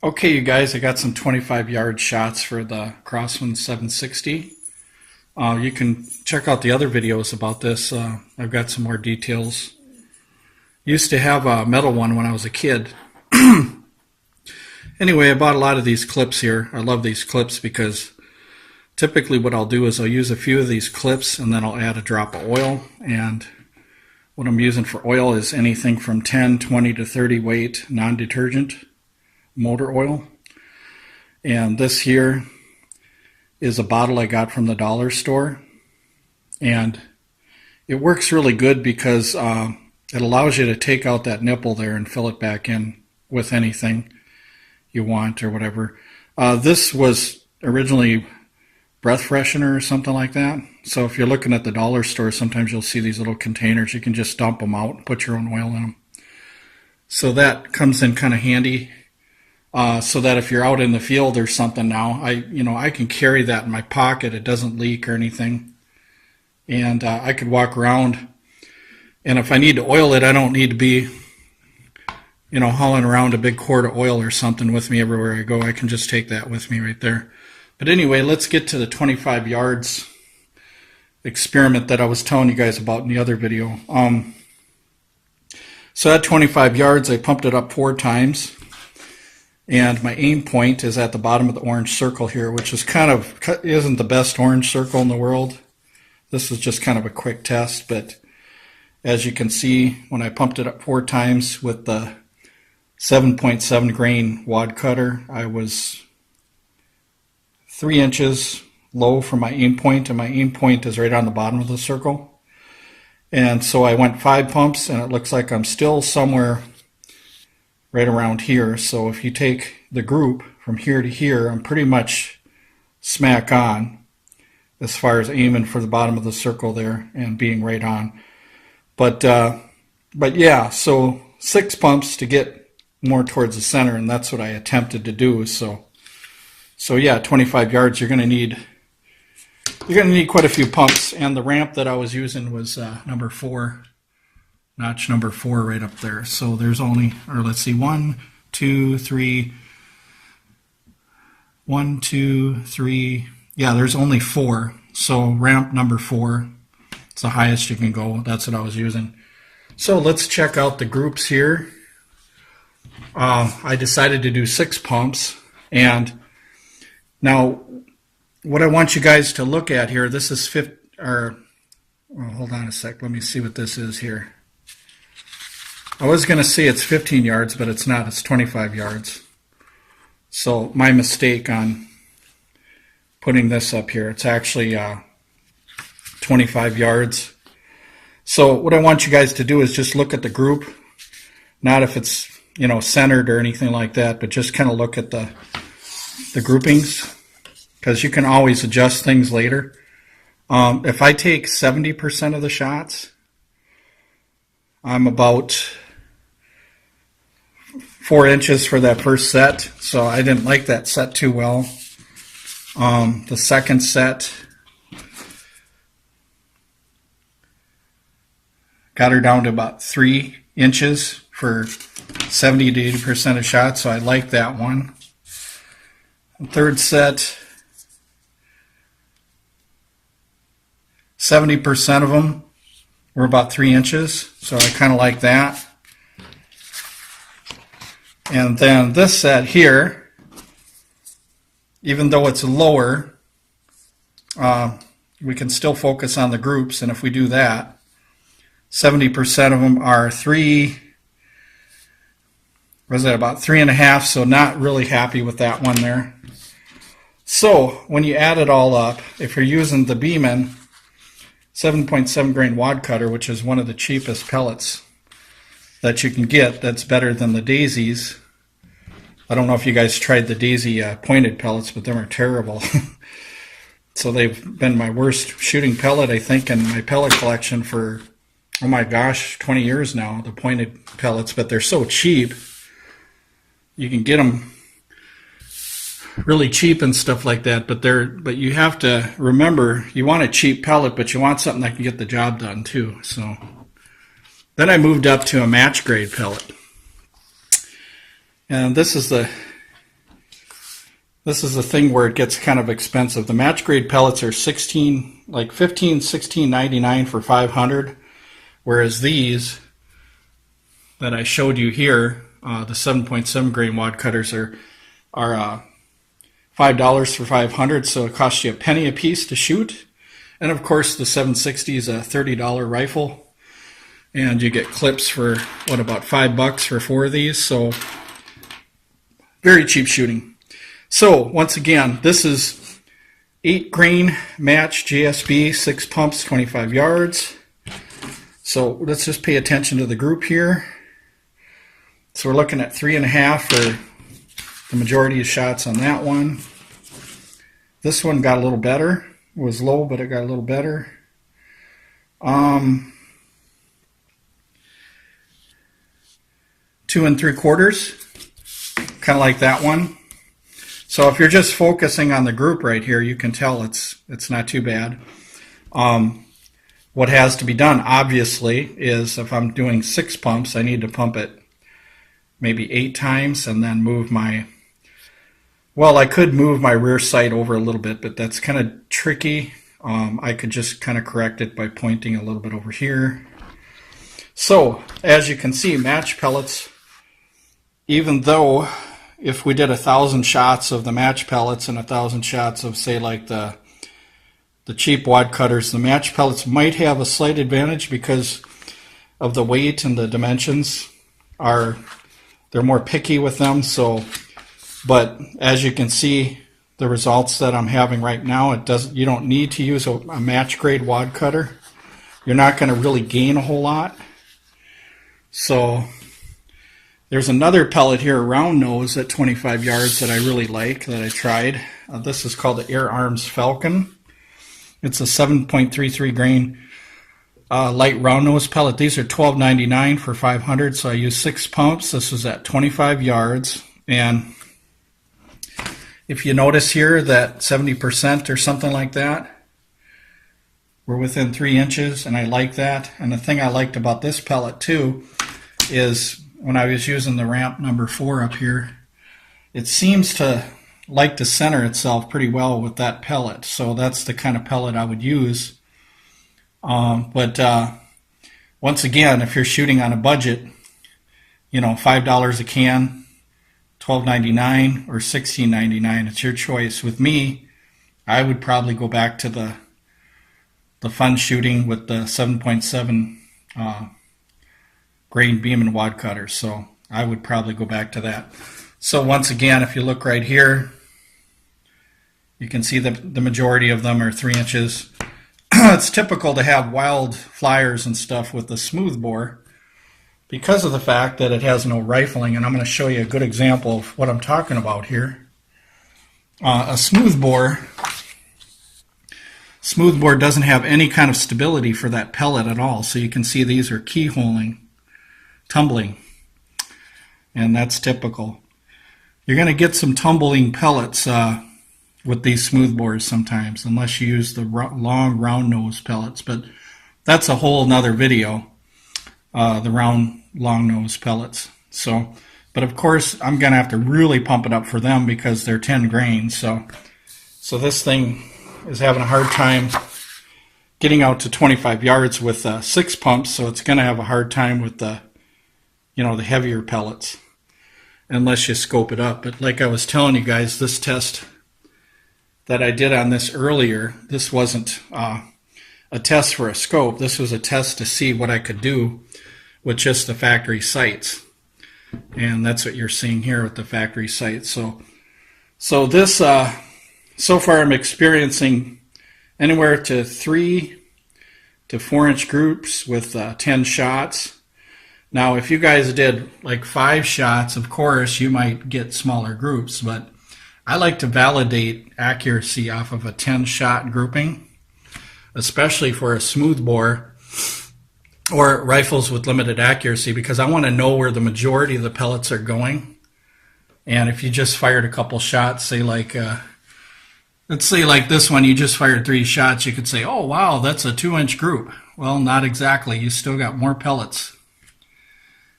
Okay, you guys, I got some 25-yard shots for the Crosman 760. You can check out the other videos about this. I've got some more details. Used to have a metal one when I was a kid. Anyway, I bought a lot of these clips here. I love these clips because typically what I'll do is I'll use a few of these clips and then I'll add a drop of oil. And what I'm using for oil is anything from 10, 20 to 30 weight non-detergent motor oil. And this here is a bottle I got from the dollar store. And it works really good because it allows you to take out that nipple there and fill it back in with anything you want or whatever. This was originally breath freshener or something like that. So if you're looking at the dollar store, sometimes you'll see these little containers. You can just dump them out and put your own oil in them. So that comes in kind of handy. So that if you're out in the field or something now, I can carry that in my pocket. It doesn't leak or anything. And I could walk around. And if I need to oil it, I don't need to be hauling around a big quart of oil or something with me everywhere I go. I can just take that with me right there. But anyway, let's get to the 25 yards experiment that I was telling you guys about in the other video. So at 25 yards, I pumped it up 4 times. And my aim point is at the bottom of the orange circle here, which is isn't the best orange circle in the world. This is just kind of a quick test, but as you can see, when I pumped it up 4 times with the 7.7 grain wad cutter, I was 3 inches low from my aim point, and my aim point is right on the bottom of the circle. And so I went 5 pumps, and it looks like I'm still somewhere right around here. So if you take the group from here to here, I'm pretty much smack on as far as aiming for the bottom of the circle there and being right on. But yeah, so 6 pumps to get more towards the center, and that's what I attempted to do. So yeah, 25 yards, you're going to need quite a few pumps, and the ramp that I was using was number 4. Notch number 4 right up there. So there's only, or let's see, 1, 2, 3. Yeah, there's only 4. So ramp number 4, it's the highest you can go. That's what I was using. So let's check out the groups here. I decided to do 6 pumps. And now what I want you guys to look at here, this is hold on a sec. Let me see what this is here. I was going to say it's 15 yards, but it's not. It's 25 yards. So my mistake on putting this up here. It's actually 25 yards. So what I want you guys to do is just look at the group, not if it's centered or anything like that, but just kind of look at the groupings, because you can always adjust things later. If I take 70% of the shots, I'm about 4 inches for that first set, so I didn't like that set too well. The second set, got her down to about 3 inches for 70 to 80% of shots, so I like that one. The third set, 70% of them were about 3 inches, so I kind of like that. And then this set here, even though it's lower, we can still focus on the groups, and if we do that, 70% of them are about 3.5, so not really happy with that one there. So when you add it all up, if you're using the Beeman 7.7 grain wad cutter, which is one of the cheapest pellets that you can get, that's better than the daisies. I don't know if you guys tried the daisy pointed pellets, but them are terrible. So they've been my worst shooting pellet, I think, in my pellet collection for, oh my gosh, 20 years now, the pointed pellets, but they're so cheap. You can get them really cheap and stuff like that, but you have to remember, you want a cheap pellet, but you want something that can get the job done too. So then I moved up to a match grade pellet. And this is the This is the thing where it gets kind of expensive. The match grade pellets are 16, like 15, 16.99 for 500, whereas these that I showed you here, the 7.7 grain wad cutters are $5 for 500, so it costs you a penny a piece to shoot. And of course, the 760 is a $30 rifle, and you get clips for what, about $5 for 4 of these. So very cheap shooting. So once again, this is 8 grain match JSB, 6 pumps, 25 yards. So let's just pay attention to the group here. So we're looking at 3.5 for the majority of shots on that one. This one got a little better. It was low, but it got a little better. 2 3/4, kind of like that one. So if you're just focusing on the group right here, you can tell it's not too bad. What has to be done, obviously, is if I'm doing 6 pumps, I need to pump it maybe 8 times and then move my, well, I could move my rear sight over a little bit, but that's kind of tricky. I could just kind of correct it by pointing a little bit over here. So as you can see, match pellets, even though if we did 1,000 shots of the match pellets and 1,000 shots of, say, like the cheap wad cutters, the match pellets might have a slight advantage because of the weight and the dimensions. They're more picky with them. So, but as you can see, the results that I'm having right now, you don't need to use a match grade wad cutter. You're not going to really gain a whole lot. So there's another pellet here, a round nose at 25 yards that I really like, that I tried. This is called the Air Arms Falcon. It's a 7.33 grain light round nose pellet. These are $12.99 for 500, so I used 6 pumps. This was at 25 yards. And if you notice here that 70% or something like that, we're within 3 inches, and I like that. And the thing I liked about this pellet too is when I was using the ramp number 4 up here, it seems to like to center itself pretty well with that pellet. So that's the kind of pellet I would use. But once again, if you're shooting on a budget, you know, $5 a can, $12.99 or $16.99, it's your choice. With me, I would probably go back to the fun shooting with the 7.7 grain beeman wad cutters. So I would probably go back to that. So once again, if you look right here, you can see that the majority of them are 3 inches. It's typical to have wild flyers and stuff with the smooth bore because of the fact that it has no rifling, and I'm going to show you a good example of what I'm talking about here. A smooth bore doesn't have any kind of stability for that pellet at all. So you can see these are keyholing, tumbling, and that's typical. You're going to get some tumbling pellets with these smooth bores sometimes, unless you use the long round nose pellets, but that's a whole nother video, the round long nose pellets. So, but of course I'm going to have to really pump it up for them because they're 10 grains. So this thing is having a hard time getting out to 25 yards with 6 pumps, so it's going to have a hard time with the, you know, the heavier pellets unless you scope it up. But like I was telling you guys, this test that I did on this earlier, this wasn't a test for a scope. This was a test to see what I could do with just the factory sights. And that's what you're seeing here with the factory sights. So this, so far I'm experiencing anywhere to 3 to 4 inch groups with 10 shots. Now, if you guys did like 5 shots, of course, you might get smaller groups, but I like to validate accuracy off of a 10-shot grouping, especially for a smooth bore or rifles with limited accuracy, because I want to know where the majority of the pellets are going. And if you just fired a couple shots, say like, let's say like this one, you just fired 3 shots, you could say, oh wow, that's a 2-inch group. Well, not exactly. You still got more pellets.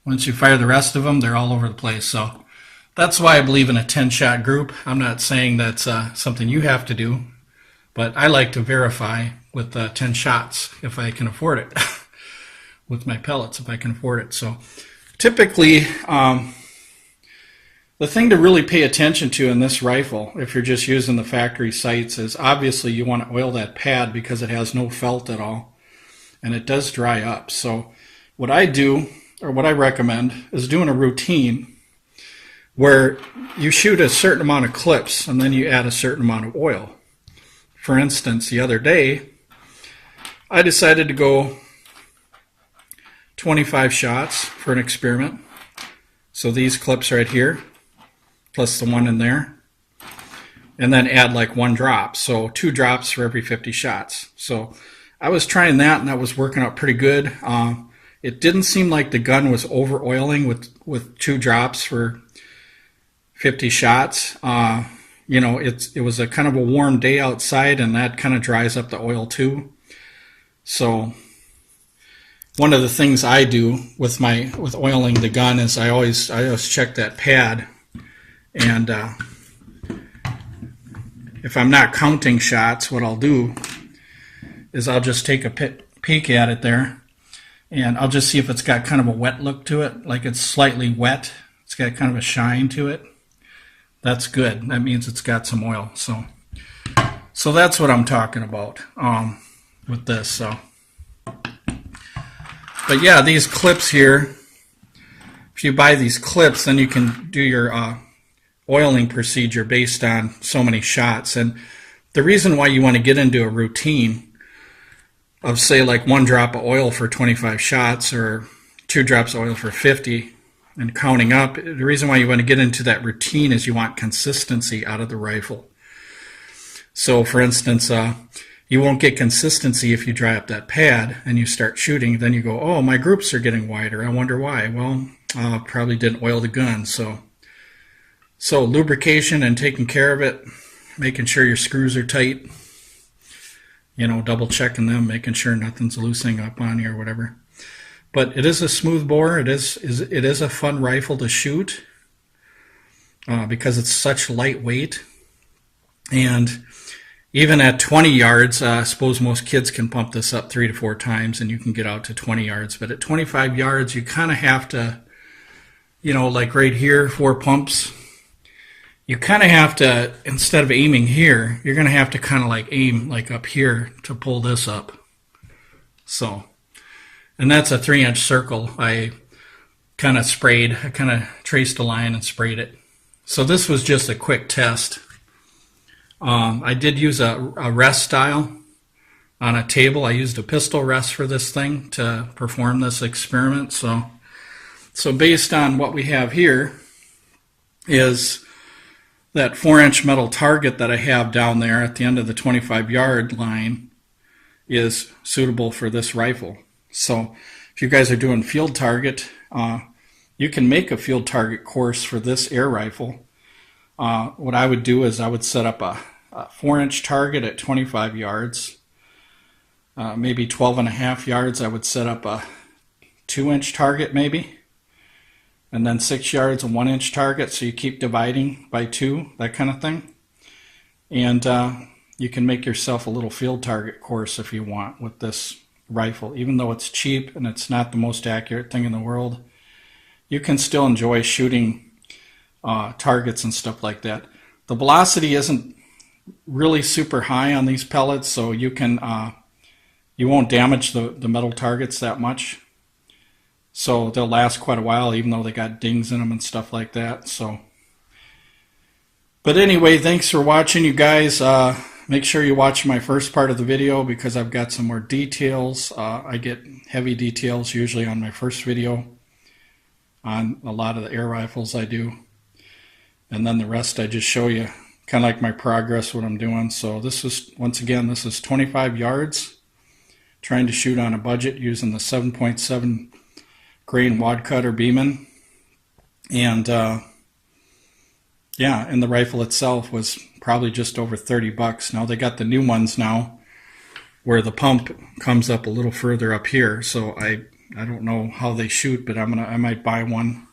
Once you fire the rest of them, they're all over the place. So that's why I believe in a 10-shot group. I'm not saying that's something you have to do, but I like to verify with 10 shots if I can afford it, with my pellets if I can afford it. So typically, the thing to really pay attention to in this rifle, if you're just using the factory sights, is obviously you want to oil that pad because it has no felt at all, and it does dry up. So what I do, or what I recommend, is doing a routine where you shoot a certain amount of clips and then you add a certain amount of oil. For instance, the other day, I decided to go 25 shots for an experiment. So these clips right here, plus the one in there, and then add like 1 drop. So 2 drops for every 50 shots. So I was trying that, and that was working out pretty good. It didn't seem like the gun was over oiling with 2 drops for 50 shots. You know, it was a kind of a warm day outside, and that kind of dries up the oil too. So one of the things I do with oiling the gun is I always check that pad, and if I'm not counting shots, what I'll do is I'll just take a peek at it there, and I'll just see if it's got kind of a wet look to it, like it's slightly wet. It's got kind of a shine to it. That's good. That means it's got some oil. So that's what I'm talking about with this. So, but yeah, these clips here, if you buy these clips, then you can do your oiling procedure based on so many shots. And the reason why you want to get into a routine of, say, like 1 drop of oil for 25 shots or 2 drops of oil for 50 and counting up, the reason why you want to get into that routine is you want consistency out of the rifle. So for instance, you won't get consistency if you dry up that pad and you start shooting. Then you go, oh, my groups are getting wider. I wonder why. Well, probably didn't oil the gun. So lubrication and taking care of it, making sure your screws are tight, you know, double checking them, making sure nothing's loosening up on you or whatever. But it is a smooth bore. It is a fun rifle to shoot because it's such lightweight. And even at 20 yards, I suppose most kids can pump this up 3 to 4 times and you can get out to 20 yards. But at 25 yards, you kind of have to, you know, like right here, 4 pumps, you kind of have to, instead of aiming here, you're going to have to kind of like aim like up here to pull this up. So, and that's a 3-inch circle. I kind of traced a line and sprayed it. So this was just a quick test. I did use a rest style on a table. I used a pistol rest for this thing to perform this experiment. So based on what we have here is that 4-inch metal target that I have down there at the end of the 25-yard line is suitable for this rifle. So if you guys are doing field target, you can make a field target course for this air rifle. What I would do is I would set up a 4-inch target at 25 yards. Maybe 12.5 yards, I would set up a 2-inch target maybe. And then 6 yards, a 1-inch target, so you keep dividing by 2, that kind of thing. And you can make yourself a little field target course if you want with this rifle. Even though it's cheap and it's not the most accurate thing in the world, you can still enjoy shooting targets and stuff like that. The velocity isn't really super high on these pellets, so you won't damage the metal targets that much. So they'll last quite a while, even though they got dings in them and stuff like that. So, but anyway, thanks for watching, you guys. Make sure you watch my first part of the video because I've got some more details. I get heavy details usually on my first video on a lot of the air rifles I do. And then the rest I just show you kind of like my progress, what I'm doing. So this is, once again, this is 25 yards. Trying to shoot on a budget using the 7.7 grain wad cutter beeman. And yeah, and the rifle itself was probably just over 30 bucks. Now they got the new ones now where the pump comes up a little further up here. So I don't know how they shoot, but I might buy one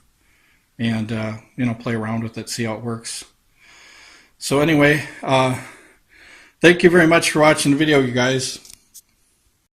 and you know, play around with it, see how it works. So anyway, thank you very much for watching the video, you guys.